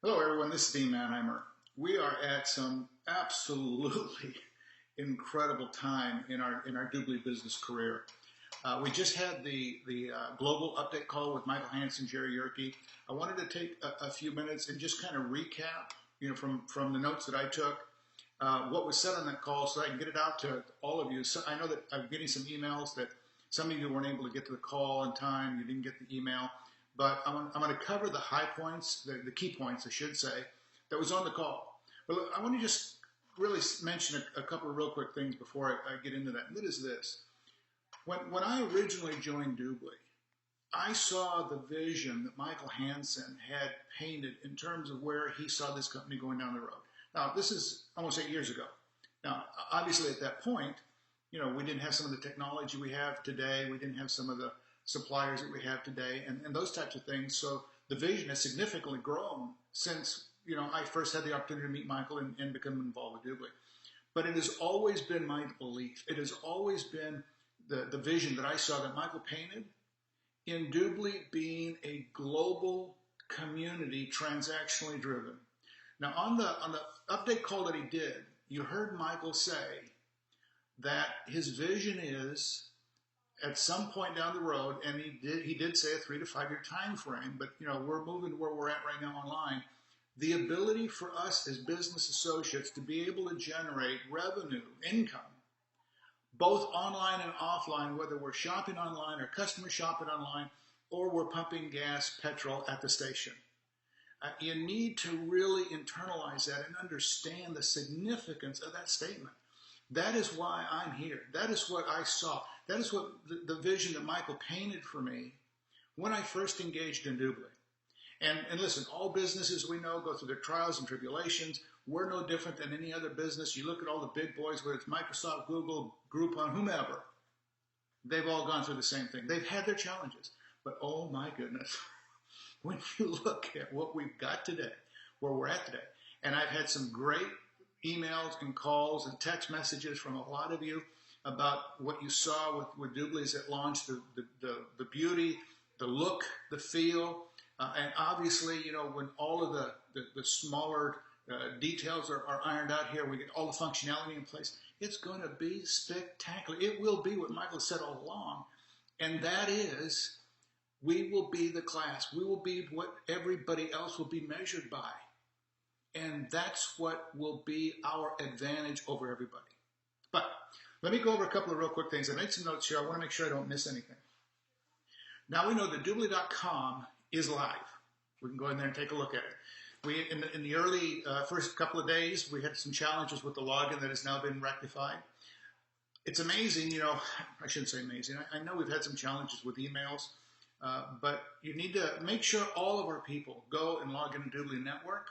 Hello, everyone. This is Dean Manheimer. We are at some absolutely incredible time in our Dubli business career. We just had the global update call with Michael Hansen, Jerry Yerke. I wanted to take a few minutes and just kind of recap, from the notes that I took, what was said on that call, so I can get it out to all of you. So I know that I'm getting some emails that some of you weren't able to get to the call in time. You didn't get the email. But I'm going to cover the high points, the key points, I should say, that was on the call. But I want to just really mention a couple of real quick things before I get into that. And that is this. When I originally joined Dubli, I saw the vision that Michael Hansen had painted in terms of where he saw this company going down the road. Now, this is almost 8 years ago. Now, obviously at that point, we didn't have some of the technology we have today. We didn't have some of the suppliers that we have today and those types of things. So the vision has significantly grown since, I first had the opportunity to meet Michael and become involved with Dubli. But it has always been my belief. It has always been the vision that I saw that Michael painted in Dubli being a global community transactionally driven. Now on the update call that he did, you heard Michael say that his vision is at some point down the road, and he did say a 3 to 5 year time frame, but we're moving to where we're at right now online. The ability for us as business associates to be able to generate revenue, income, both online and offline, whether we're shopping online or customers shopping online, or we're pumping gas, petrol at the station. You need to really internalize that and understand the significance of that statement. That is why I'm here. That is what I saw. That is what the vision that Michael painted for me when I first engaged in Dubli. And listen, all businesses we know go through their trials and tribulations. We're no different than any other business. You look at all the big boys, whether it's Microsoft, Google, Groupon, whomever, they've all gone through the same thing. They've had their challenges. But oh my goodness, when you look at what we've got today, where we're at today, and I've had some great emails and calls and text messages from a lot of you about what you saw with Dubli as it launched, the beauty, the look, the feel, and obviously, when all of the smaller details are ironed out here, we get all the functionality in place, it's going to be spectacular. It will be what Michael said all along, and that is, we will be the class. We will be what everybody else will be measured by. And that's what will be our advantage over everybody. But let me go over a couple of real quick things. I made some notes here. I want to make sure I don't miss anything. Now we know that Dubli.com is live. We can go in there and take a look at it. In the early first couple of days, we had some challenges with the login that has now been rectified. It's amazing, I shouldn't say amazing. I know we've had some challenges with emails, but you need to make sure all of our people go and log into Dubli Network.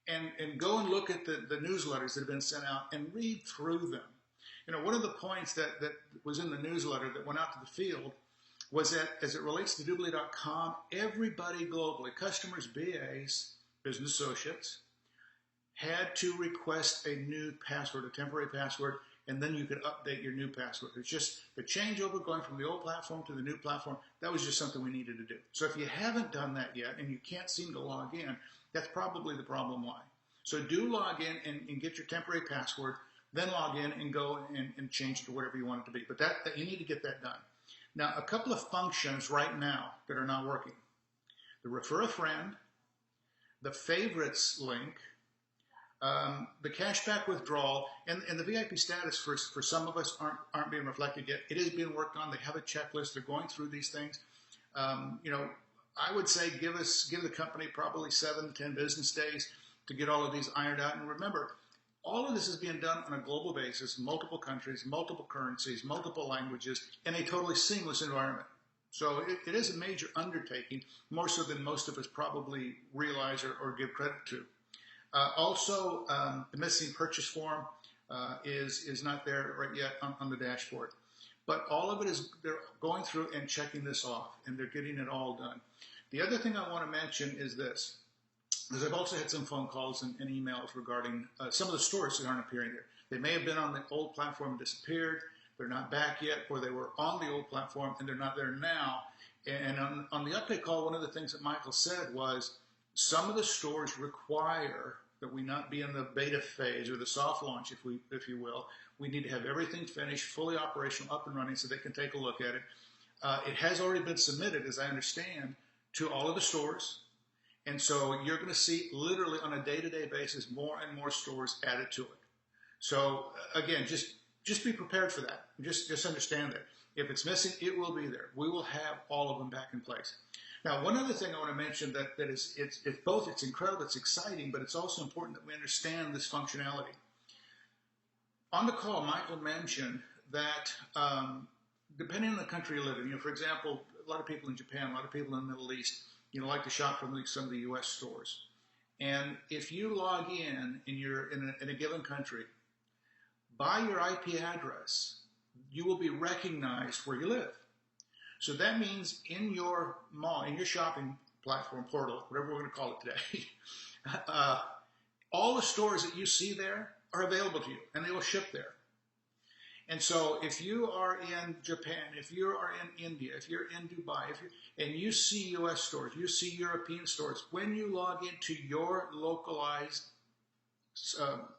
And go and look at the newsletters that have been sent out and read through them. One of the points that was in the newsletter that went out to the field was that as it relates to Dubli.com, everybody globally, customers, BAs, business associates, had to request a new password, a temporary password, and then you could update your new password. It's just the changeover going from the old platform to the new platform. That was just something we needed to do. So if you haven't done that yet and you can't seem to log in, that's probably the problem why. So do log in and get your temporary password, then log in and go and change it to whatever you want it to be. But that you need to get that done. Now, a couple of functions right now that are not working. The refer a friend, the favorites link, the cashback withdrawal, and the VIP status for some of us aren't being reflected yet. It is being worked on. They have a checklist. They're going through these things. I would say give the company probably 7 to 10 business days to get all of these ironed out. And remember, all of this is being done on a global basis, multiple countries, multiple currencies, multiple languages, in a totally seamless environment. So it is a major undertaking, more so than most of us probably realize or give credit to. Also, the missing purchase form is not there right yet on the dashboard. But all of it is, they're going through and checking this off, and they're getting it all done. The other thing I want to mention is this, because I've also had some phone calls and emails regarding some of the stores that aren't appearing there. They may have been on the old platform and disappeared. They're not back yet, or they were on the old platform and they're not there now. And on the update call, one of the things that Michael said was, Some of the stores require that we not be in the beta phase or the soft launch, if you will. We need to have everything finished, fully operational, up and running, so they can take a look at it. It has already been submitted, as I understand, to all of the stores. And so you're going to see literally on a day-to-day basis more and more stores added to it. So again, just be prepared for that. Just understand that. If it's missing, it will be there. We will have all of them back in place. Now, one other thing I want to mention that is it's incredible, it's exciting, but it's also important that we understand this functionality. On the call, Michael mentioned that depending on the country you live in, for example, a lot of people in Japan, a lot of people in the Middle East, like to shop from some of the U.S. stores. And if you log in and you're in a given country, by your IP address, you will be recognized where you live. So that means in your mall, in your shopping platform, portal, whatever we're going to call it today, all the stores that you see there are available to you, and they will ship there. And so if you are in Japan, if you are in India, if you're in Dubai, and you see U.S. stores, you see European stores, when you log into your localized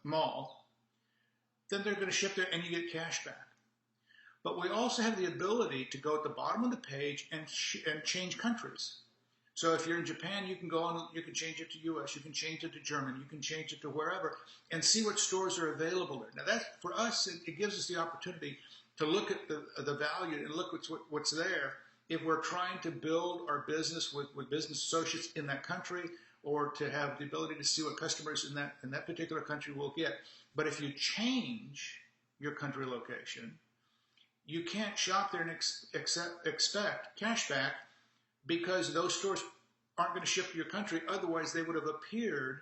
mall, then they're going to ship there and you get cash back. But we also have the ability to go at the bottom of the page and change countries. So if you're in Japan, you can go on, you can change it to U.S., you can change it to German, you can change it to wherever, and see what stores are available there. Now that, for us, it gives us the opportunity to look at the value and look what's there if we're trying to build our business with business associates in that country, or to have the ability to see what customers in that particular country will get. But if you change your country location, you can't shop there and expect cash back, because those stores aren't going to ship to your country. Otherwise, they would have appeared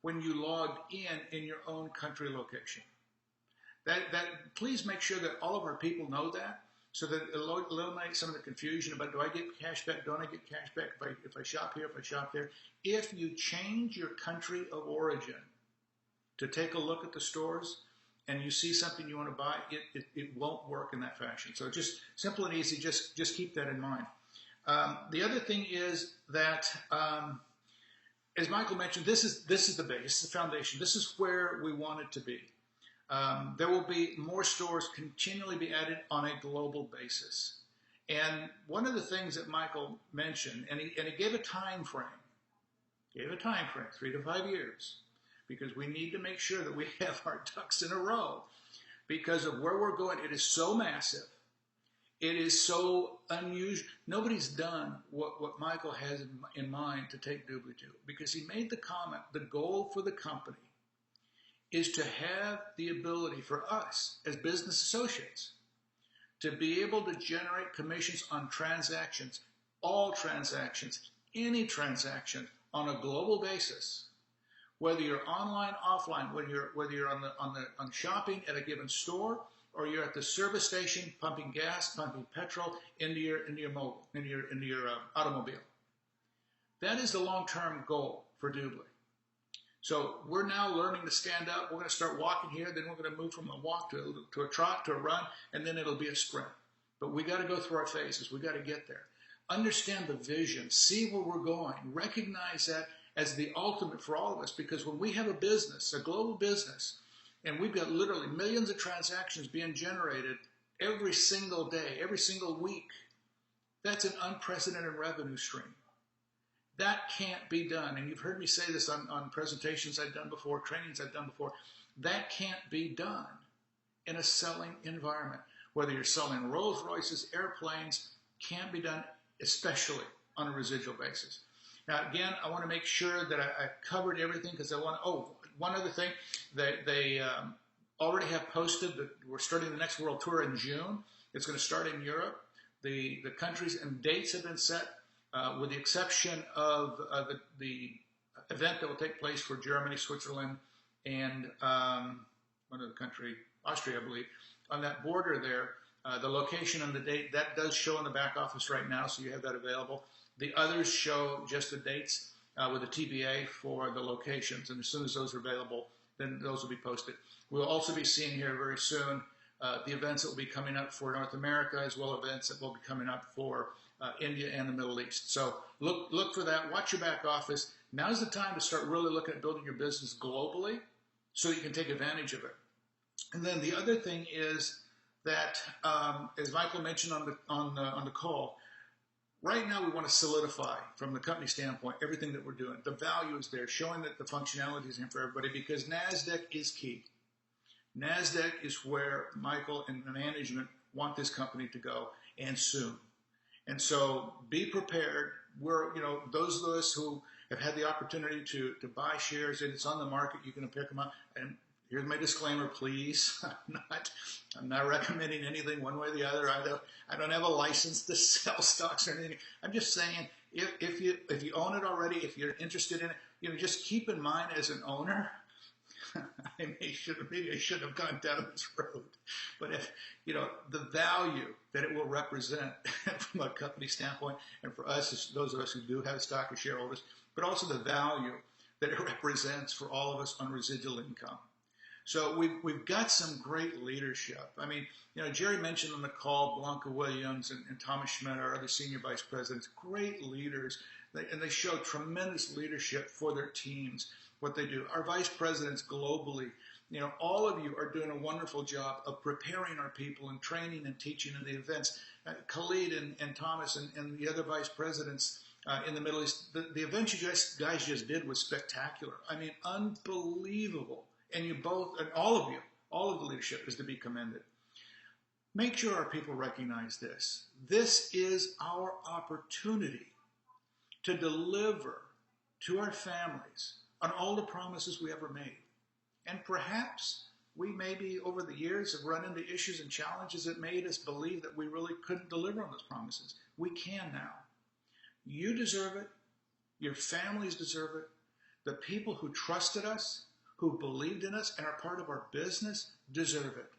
when you logged in your own country location. Please make sure that all of our people know that, so that it eliminates some of the confusion about, do I get cash back, don't I get cash back if I shop here, if I shop there. If you change your country of origin to take a look at the stores and you see something you want to buy, it won't work in that fashion. So just simple and easy, just keep that in mind. The other thing is that, as Michael mentioned, this is the base, this is the foundation. This is where we want it to be. There will be more stores continually be added on a global basis. And one of the things that Michael mentioned, and he gave a time frame, 3 to 5 years, because we need to make sure that we have our ducks in a row because of where we're going. It is so massive. It is so unusual. Nobody's done what Michael has in mind to take Dubli to, because he made the comment, the goal for the company is to have the ability for us as business associates to be able to generate commissions on transactions, all transactions, any transaction on a global basis, whether you're online, offline, whether you're on shopping at a given store, or you're at the service station pumping gas, pumping petrol into your automobile. That is the long-term goal for Dubli. So we're now learning to stand up. We're going to start walking here, then we're going to move from a walk to a trot, to a run, and then it'll be a sprint. But we got to go through our phases. We got to get there. Understand the vision. See where we're going. Recognize that as the ultimate for all of us, because when we have a business, a global business, and we've got literally millions of transactions being generated every single day, every single week, that's an unprecedented revenue stream. That can't be done. And you've heard me say this on presentations I've done before, trainings I've done before. That can't be done in a selling environment. Whether you're selling Rolls Royces, airplanes, can't be done, especially on a residual basis. Now, again, I want to make sure that I covered everything, because I want to, one other thing, they already have posted that we're starting the next world tour in June. It's going to start in Europe. The countries and dates have been set, with the exception of the event that will take place for Germany, Switzerland, and one other country, Austria, I believe. On that border there, the location and the date, that does show in the back office right now, so you have that available. The others show just the dates with a TBA for the locations, and as soon as those are available, then those will be posted. We'll also be seeing here very soon the events that will be coming up for North America, as well as events that will be coming up for India, and the Middle East. So look for that. Watch your back office. Now's the time to start really looking at building your business globally so you can take advantage of it. And then the other thing is that, as Michael mentioned on the call, right now we want to solidify from the company standpoint everything that we're doing. The value is there, showing that the functionality is in for everybody, because NASDAQ is key. NASDAQ is where Michael and the management want this company to go, and soon. And so be prepared. We're, those of us who have had the opportunity to buy shares, and it's on the market, you can pick them up. And here's my disclaimer, please. I'm not recommending anything one way or the other. I don't have a license to sell stocks or anything. I'm just saying, if you own it already, if you're interested in it, just keep in mind as an owner, maybe I shouldn't have gone down this road. But if the value that it will represent from a company standpoint, and for us, those of us who do have stock as shareholders, but also the value that it represents for all of us on residual income. So we've got some great leadership. I mean, Jerry mentioned on the call Blanca Williams and Thomas Schmidt, our other senior vice presidents, great leaders, and they show tremendous leadership for their teams, what they do. Our vice presidents globally, all of you are doing a wonderful job of preparing our people and training and teaching in the events. Khalid and Thomas and the other vice presidents in the Middle East, the event you guys just did was spectacular. I mean, unbelievable. And you both, and all of the leadership is to be commended. Make sure our people recognize this. This is our opportunity to deliver to our families on all the promises we ever made. And perhaps we maybe over the years have run into issues and challenges that made us believe that we really couldn't deliver on those promises. We can now. You deserve it. Your families deserve it. The people who trusted us, who believed in us and are part of our business, deserve it.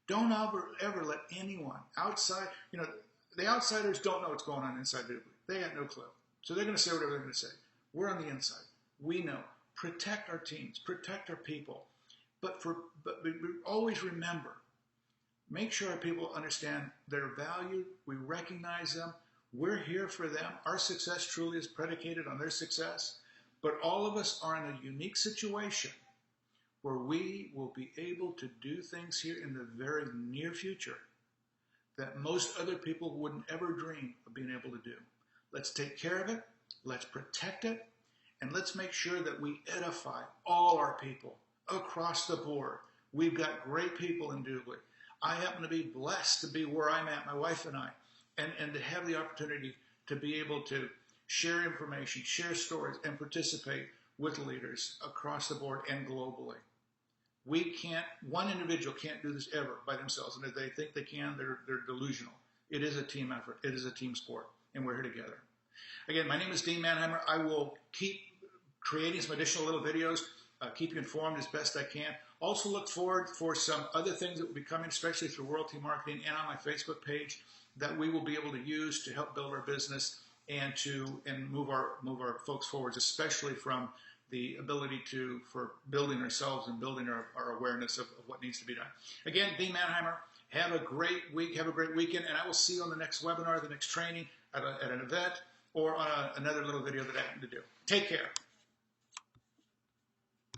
Don't ever let anyone outside, the outsiders don't know what's going on inside Dubli. They have no clue. So they're going to say whatever they're going to say. We're on the inside. We know. Protect our teams. Protect our people. But we always remember, make sure our people understand their value. We recognize them. We're here for them. Our success truly is predicated on their success. But all of us are in a unique situation where we will be able to do things here in the very near future that most other people wouldn't ever dream of being able to do. Let's take care of it, let's protect it, and let's make sure that we edify all our people across the board. We've got great people in Dubli. I happen to be blessed to be where I'm at, my wife and I, and to have the opportunity to be able to share information, share stories, and participate with leaders across the board and globally. One individual can't do this ever by themselves, and if they think they can, they're delusional. It is a team effort. It is a team sport, and we're here together. Again, my name is Dean Manheimer. I will keep creating some additional little videos, keep you informed as best I can. Also look forward for some other things that will be coming, especially through Royalty Marketing and on my Facebook page, that we will be able to use to help build our business and move our folks forwards, especially from the ability for building ourselves and building our awareness of what needs to be done. Again, Dean Manheimer, have a great week, have a great weekend, and I will see you on the next webinar, the next training, at an event, or on another little video that I happen to do. Take care.